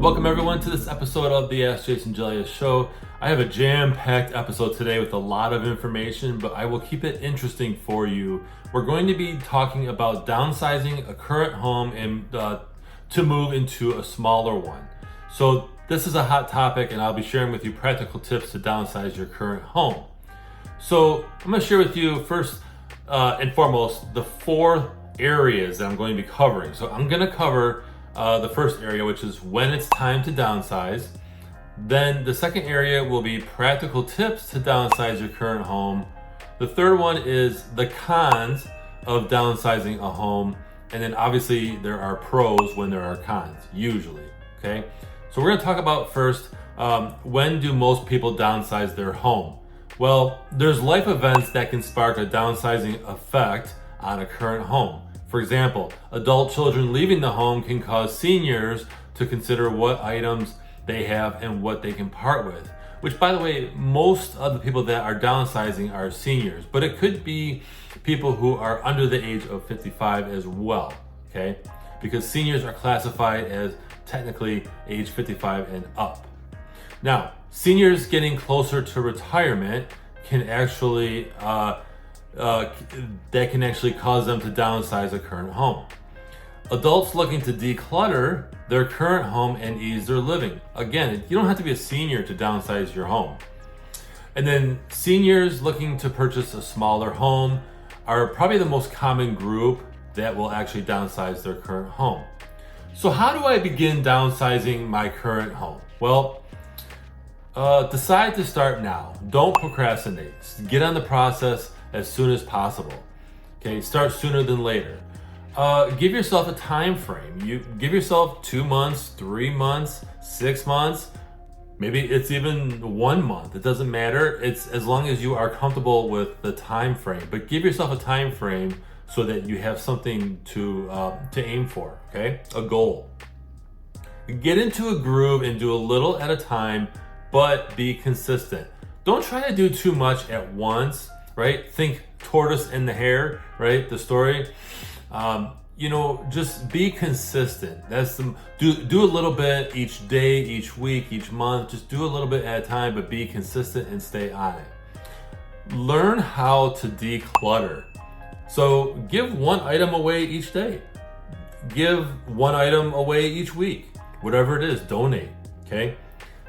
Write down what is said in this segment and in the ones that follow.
Welcome everyone to this episode of the AskJasonGelios Show. I have a jam-packed episode today with a lot of information, but I will keep it interesting for you. We're going to be talking about downsizing a current home and to move into a smaller one. So this is a hot topic and I'll be sharing with you practical tips to downsize your current home. So I'm going to share with you first and foremost the 4 areas that I'm going to be covering. So I'm going to cover the first area, which is when it's time to downsize. Then the second area will be practical tips to downsize your current home. The third one is the cons of downsizing a home. And then obviously there are pros when there are cons, usually, okay? So we're gonna talk about first, when do most people downsize their home? Well, there's life events that can spark a downsizing effect on a current home. For example, adult children leaving the home can cause seniors to consider what items they have and what they can part with. Which, by the way, most of the people that are downsizing are seniors, but it could be people who are under the age of 55 as well, okay? Because seniors are classified as technically age 55 and up. Now, seniors getting closer to retirement can actually that can actually cause them to downsize a current home. Adults looking to declutter their current home and ease their living. Again, you don't have to be a senior to downsize your home. And then seniors looking to purchase a smaller home are probably the most common group that will actually downsize their current home. So how do I begin downsizing my current home? Well, decide to start now. Don't procrastinate. Get on the process as soon as possible. Okay, start sooner than later. Give yourself a time frame. You give yourself 2 months, 3 months, 6 months. Maybe it's even 1 month. It doesn't matter. It's as long as you are comfortable with the time frame. But give yourself a time frame so that you have something to aim for. Okay, a goal. Get into a groove and do a little at a time, but be consistent. Don't try to do too much at once. Right? Think tortoise and the hare, right? The story. Just be consistent. Do a little bit each day, each week, each month. Just do a little bit at a time, but be consistent and stay on it. Learn how to declutter. So give one item away each day. Give one item away each week. Whatever it is, donate, okay?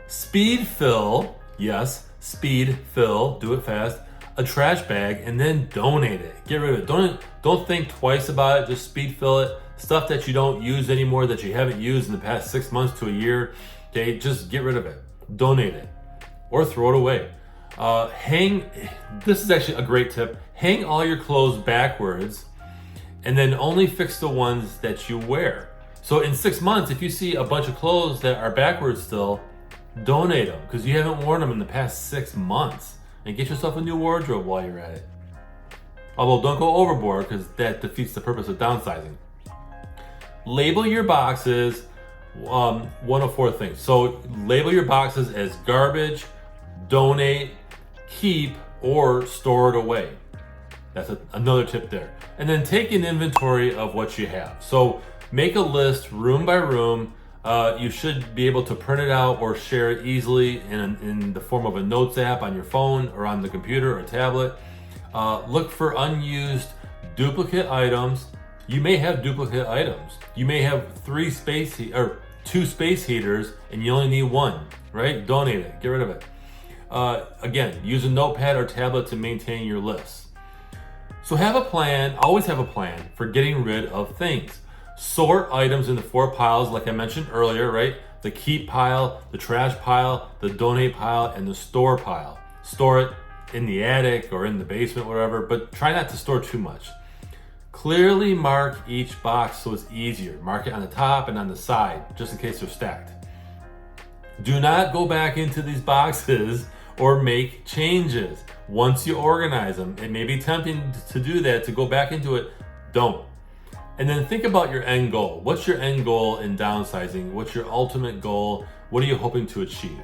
Speed fill, yes, speed fill, do it fast. A trash bag and then donate it. Get rid of it. Don't think twice about it. Just speed fill it. Stuff that you don't use anymore, that you haven't used in the past 6 months to a year. Okay, just get rid of it. Donate it or throw it away. This is actually a great tip. Hang all your clothes backwards and then only fix the ones that you wear. So in 6 months, if you see a bunch of clothes that are backwards still, donate them because you haven't worn them in the past 6 months. And get yourself a new wardrobe while you're at it. Although don't go overboard because that defeats the purpose of downsizing. Label your boxes, one of 4 things. So label your boxes as garbage, donate, keep, or store it away. That's another tip there. And then take an inventory of what you have. So make a list room by room. You should be able to print it out or share it easily in the form of a notes app on your phone or on the computer or tablet. Look for unused duplicate items. You may have duplicate items. You may have 2 space heaters and you only need 1, right? Donate it, get rid of it. Again, use a notepad or tablet to maintain your lists. So have a plan, always have a plan for getting rid of things. Sort items into 4 piles, like I mentioned earlier, right? The keep pile, the trash pile, the donate pile, and the store pile. Store it in the attic or in the basement, whatever, but try not to store too much. Clearly mark each box so it's easier. Mark it on the top and on the side, just in case they're stacked. Do not go back into these boxes or make changes. Once you organize them, it may be tempting to do that, to go back into it. Don't. And then think about your end goal. What's your end goal in downsizing? What's your ultimate goal? What are you hoping to achieve?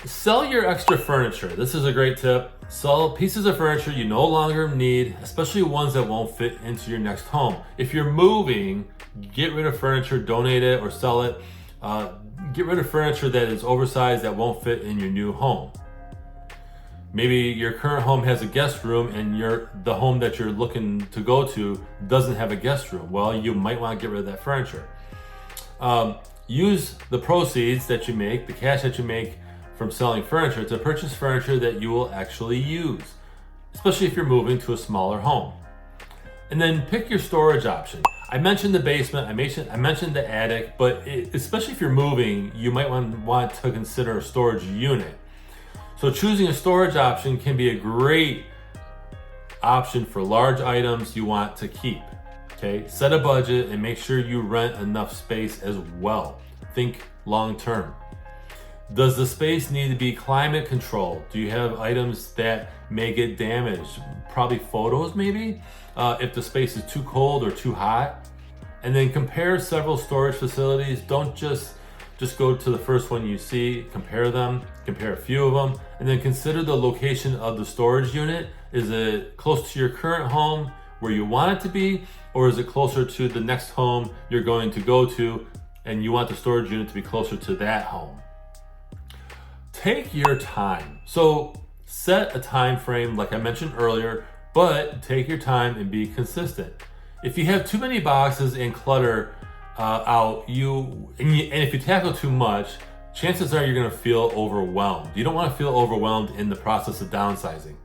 Sell your extra furniture. This is a great tip. Sell pieces of furniture you no longer need, especially ones that won't fit into your next home. If you're moving, get rid of furniture, donate it or sell it. Get rid of furniture that is oversized that won't fit in your new home. Maybe your current home has a guest room and the home that you're looking to go to doesn't have a guest room. Well, you might want to get rid of that furniture. Use the proceeds that you make, the cash that you make from selling furniture, to purchase furniture that you will actually use, especially if you're moving to a smaller home. And then pick your storage option. I mentioned the basement, I mentioned the attic, but especially if you're moving, you might want to consider a storage unit. So choosing a storage option can be a great option for large items you want to keep. Okay, set a budget and make sure you rent enough space as well. Think long term. Does the space need to be climate controlled? Do you have items that may get damaged? Probably photos maybe, if the space is too cold or too hot. And then compare several storage facilities. Don't just go to the first one you see, compare a few of them, and then consider the location of the storage unit. Is it close to your current home where you want it to be, or is it closer to the next home you're going to go to and you want the storage unit to be closer to that home? Take your time. So set a time frame like I mentioned earlier, but take your time and be consistent. If you have too many boxes and clutter and if you tackle too much, chances are you're going to feel overwhelmed. You don't want to feel overwhelmed in the process of downsizing.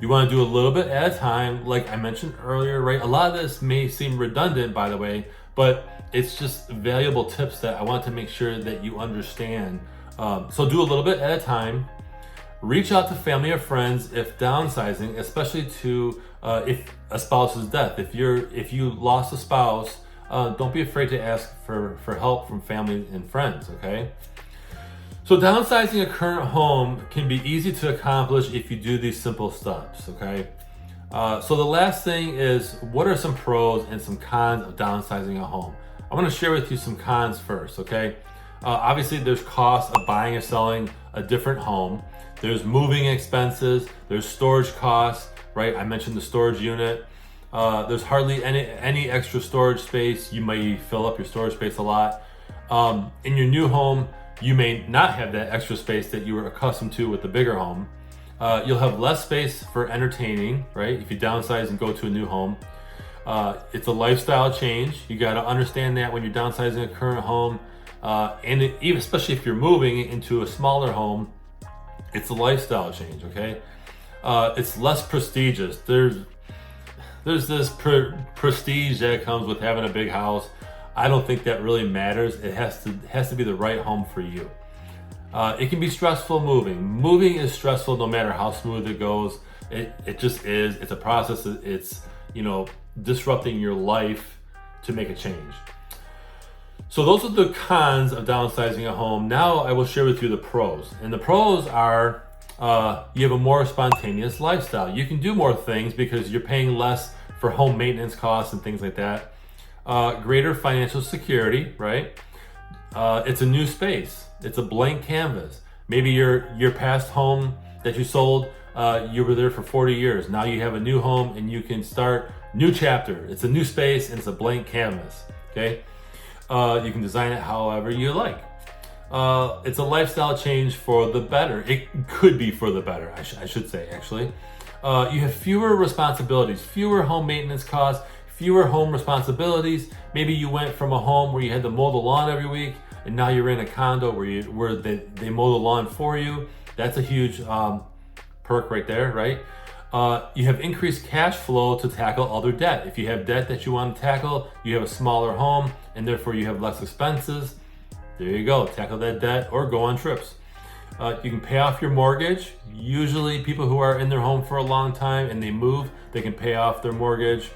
You want to do a little bit at a time, like I mentioned earlier, right? A lot of this may seem redundant, by the way, but it's just valuable tips that I want to make sure that you understand. So do a little bit at a time. Reach out to family or friends if downsizing, especially to if a spouse's death. If you lost a spouse, don't be afraid to ask for help from family and friends, okay? So downsizing a current home can be easy to accomplish if you do these simple steps, okay? So the last thing is, what are some pros and some cons of downsizing a home? I want to share with you some cons first, okay? Obviously, there's costs of buying or selling a different home. There's moving expenses. There's storage costs, right? I mentioned the storage unit. There's hardly any extra storage space. You may fill up your storage space a lot. In your new home, you may not have that extra space that you were accustomed to with the bigger home. You'll have less space for entertaining, right? If you downsize and go to a new home. It's a lifestyle change. You got to understand that when you're downsizing a current home. Even especially if you're moving into a smaller home, it's a lifestyle change, okay? It's less prestigious. There's this prestige that comes with having a big house. I don't think that really matters. It has to be the right home for you. It can be stressful moving. Moving is stressful no matter how smooth it goes. It just is. It's a process. It's disrupting your life to make a change. So those are the cons of downsizing a home. Now I will share with you the pros. And the pros are you have a more spontaneous lifestyle. You can do more things because you're paying less for home maintenance costs and things like that. Greater financial security, right? It's a new space. It's a blank canvas. Maybe your past home that you sold, you were there for 40 years. Now you have a new home and you can start new chapter. It's a new space and it's a blank canvas, okay? You can design it however you like. It's a lifestyle change for the better. It could be for the better, I should say, actually. You have fewer responsibilities, fewer home maintenance costs, fewer home responsibilities. Maybe you went from a home where you had to mow the lawn every week, and now you're in a condo where they mow the lawn for you. That's a huge perk right there, right? You have increased cash flow to tackle other debt. If you have debt that you want to tackle, you have a smaller home, and therefore you have less expenses. There you go, tackle that debt or go on trips. You can pay off your mortgage. Usually people who are in their home for a long time and they move, they can pay off their mortgage.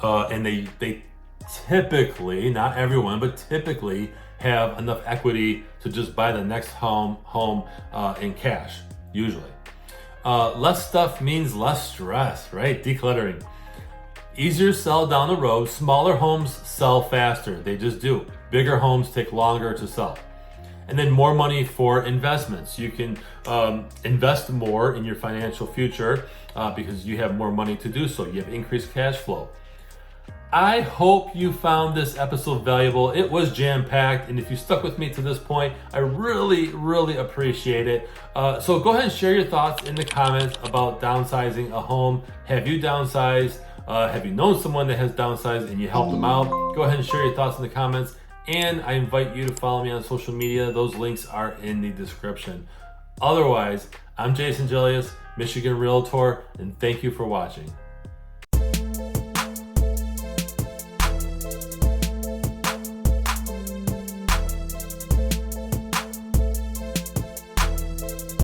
And they typically, not everyone, but typically have enough equity to just buy the next home in cash, usually. Less stuff means less stress, right? Decluttering. Easier sell down the road. Smaller homes sell faster. They just do. Bigger homes take longer to sell. And then more money for investments. You can invest more in your financial future because you have more money to do so. You have increased cash flow. I hope you found this episode valuable. It was jam-packed, and if you stuck with me to this point, I really, really appreciate it. So go ahead and share your thoughts in the comments about downsizing a home. Have you downsized? Have you known someone that has downsized and you helped them out? Go ahead and share your thoughts in the comments. And I invite you to follow me on social media. Those links are in the description. Otherwise, I'm Jason Gelios, Michigan Realtor, and thank you for watching.